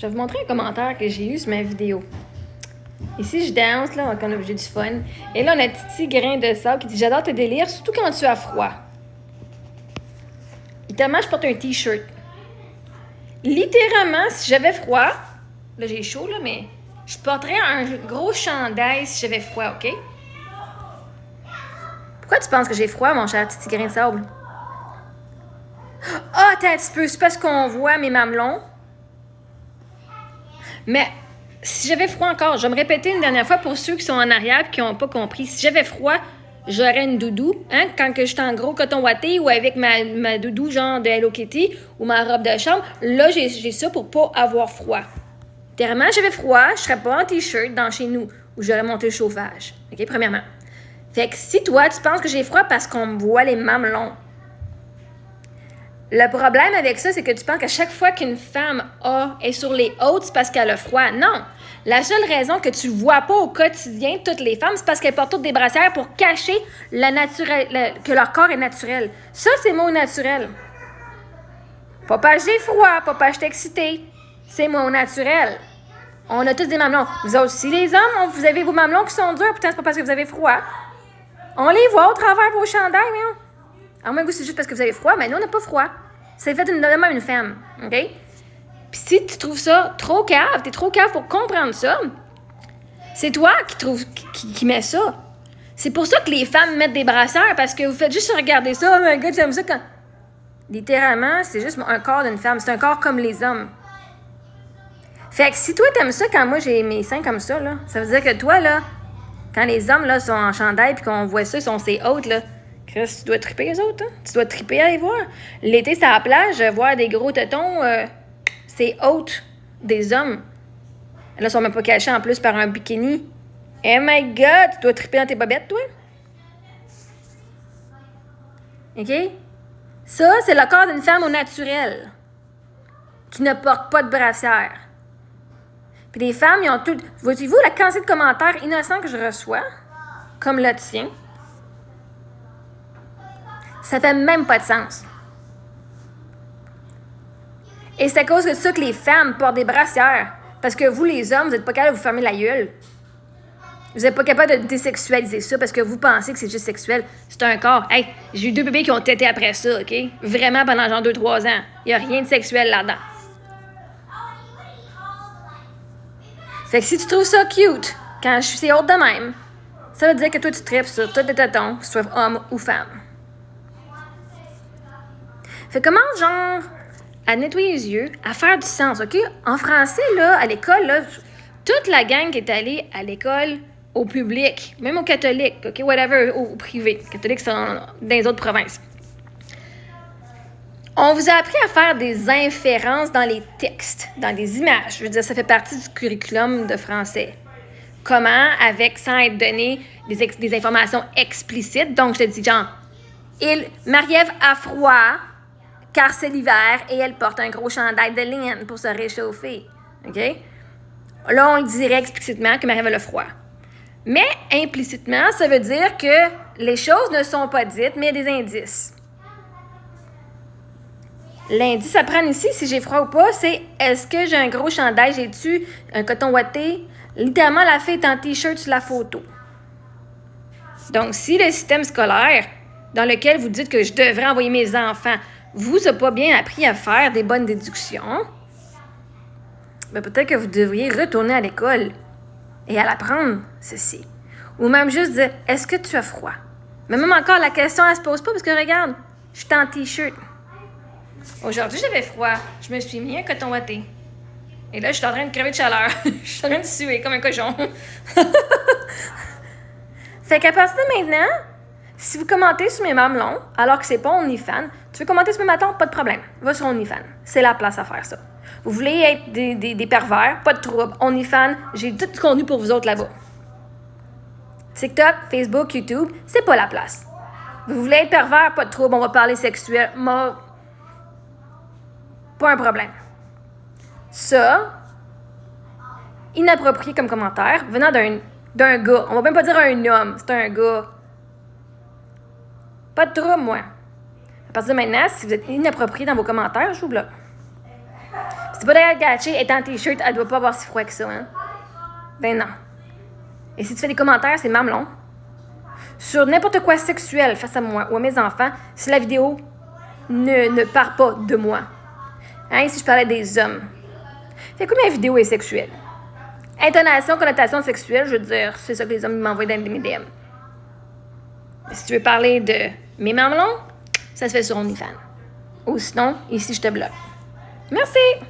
Je vais vous montrer un commentaire que j'ai eu sur ma vidéo. Ici, je danse, là, on a obligé du fun. Et là, on a Titi Grain de Sable qui dit « J'adore tes délires, surtout quand tu as froid. » Littéralement, je porte un T-shirt. Littéralement, si j'avais froid, là, j'ai chaud, là, mais je porterais un gros chandail si j'avais froid, OK? Pourquoi tu penses que j'ai froid, mon cher Titi Grain de Sable? Ah, attends un petit peu, c'est parce qu'on voit mes mamelons. Mais si j'avais froid encore, je vais me répéter une dernière fois pour ceux qui sont en arrière et qui n'ont pas compris. Si j'avais froid, j'aurais une doudou, hein, quand que j'étais en gros coton ouaté ou avec ma doudou genre de Hello Kitty ou ma robe de chambre. Là, j'ai ça pour pas avoir froid. Littéralement, j'avais froid, je serais pas en T-shirt dans chez nous où j'aurais monté le chauffage. OK, premièrement. Fait que si toi, tu penses que j'ai froid parce qu'on me voit les mamelons, le problème avec ça, c'est que tu penses qu'à chaque fois qu'une femme est sur les hautes, c'est parce qu'elle a froid. Non. La seule raison que tu ne vois pas au quotidien toutes les femmes, c'est parce qu'elles portent toutes des brassières pour cacher que leur corps est naturel. Ça, c'est mot naturel. Pas parce que j'ai froid, pas parce que je suis excitée. C'est mot naturel. On a tous des mamelons. Vous autres aussi, les hommes, vous avez vos mamelons qui sont durs, pourtant, c'est pas parce que vous avez froid. On les voit au travers de vos chandails, mais à moins que c'est juste parce que vous avez froid, mais nous, on n'a pas froid. C'est fait de même une femme, OK? Puis si tu trouves ça trop cave, t'es trop cave pour comprendre ça, c'est toi qui mets ça. C'est pour ça que les femmes mettent des brassières, parce que vous faites juste regarder ça. Oh my God, j'aime ça quand... Littéralement, c'est juste un corps d'une femme. C'est un corps comme les hommes. Fait que si toi, t'aimes ça quand moi, j'ai mes seins comme ça, là, ça veut dire que toi, là, quand les hommes, là, sont en chandail puis qu'on voit ça, ils sont ces hautes, là, Chris, tu dois triper les autres, hein? Tu dois triper à aller voir. L'été, c'est à la plage, voir des gros tétons, c'est haute des hommes. Là, ils sont même pas cachés en plus par un bikini. Oh my God, tu dois triper dans tes bobettes, toi? OK? Ça, c'est le corps d'une femme au naturel qui ne porte pas de brassière. Puis les femmes, ils ont tout... Voyez-vous la quantité de commentaires innocents que je reçois, comme le tien? Ça fait même pas de sens. Et c'est à cause de ça que les femmes portent des brassières. Parce que vous, les hommes, vous n'êtes pas capables de vous fermer la gueule. Vous n'êtes pas capable de désexualiser ça parce que vous pensez que c'est juste sexuel. C'est un corps. Hey, j'ai eu 2 bébés qui ont tété après ça, OK? Vraiment pendant genre 2-3 ans. Il n'y a rien de sexuel là-dedans. Fait que si tu trouves ça cute, quand je suis haute de même, ça veut dire que toi, tu tripes sur tous les tétons, que ce soit homme ou femme. Fait comment, genre, à nettoyer les yeux, à faire du sens, OK? En français, là, à l'école, là, toute la gang qui est allée à l'école au public, même aux catholiques, OK? Whatever, au privé. Les catholiques sont dans les autres provinces. On vous a appris à faire des inférences dans les textes, dans les images. Je veux dire, ça fait partie du curriculum de français. Comment, sans être donné des informations explicites. Donc, je te dis, genre, Marie-Ève a froid, car c'est l'hiver et elle porte un gros chandail de laine pour se réchauffer. OK? Là, on le dirait explicitement que Marie-Ève a le froid. Mais implicitement, ça veut dire que les choses ne sont pas dites, mais des indices. L'indice à prendre ici, si j'ai froid ou pas, c'est est-ce que j'ai un gros chandail, j'ai-tu un coton ouaté? Littéralement, la fille est en T-shirt sur la photo. Donc, si le système scolaire dans lequel vous dites que je devrais envoyer mes enfants vous a pas bien appris à faire des bonnes déductions, ben peut-être que vous devriez retourner à l'école et à l'apprendre ceci. Ou même juste dire, est-ce que tu as froid? Mais même encore, la question, elle se pose pas parce que regarde, je suis en T-shirt. Aujourd'hui, j'avais froid. Je me suis mis un coton ouaté. Et là, je suis en train de crever de chaleur. Je suis en train de suer comme un cochon. Fait qu'à partir de maintenant, si vous commentez sur mes mamelons, alors que c'est pas OnlyFans, tu veux commenter sur mes mamelons, pas de problème. Va sur OnlyFans. C'est la place à faire ça. Vous voulez être des pervers, pas de trouble. OnlyFans, j'ai tout le contenu pour vous autres là-bas. TikTok, Facebook, YouTube, c'est pas la place. Vous voulez être pervers, pas de trouble, on va parler sexuel. Pas un problème. Ça, inapproprié comme commentaire, venant d'un gars. On va même pas dire un homme, c'est un gars. Pas de trouble, moi. À partir de maintenant, si vous êtes inapproprié dans vos commentaires, je vous bloque. t'es pas derrière gâché, elle est en t-shirt, elle doit pas avoir si froid que ça, hein? Ben non. Et si tu fais des commentaires, c'est mamelon. Sur n'importe quoi sexuel face à moi ou à mes enfants, si la vidéo ne part pas de moi. Hein, si je parlais des hommes. Fait que ma vidéo est sexuelle. Intonation, connotation sexuelle, je veux dire, c'est ça que les hommes m'envoient dans mes DM. Mais si tu veux parler de mes mamelons, ça se fait sur OnlyFans. Ou sinon, ici, je te bloque. Merci!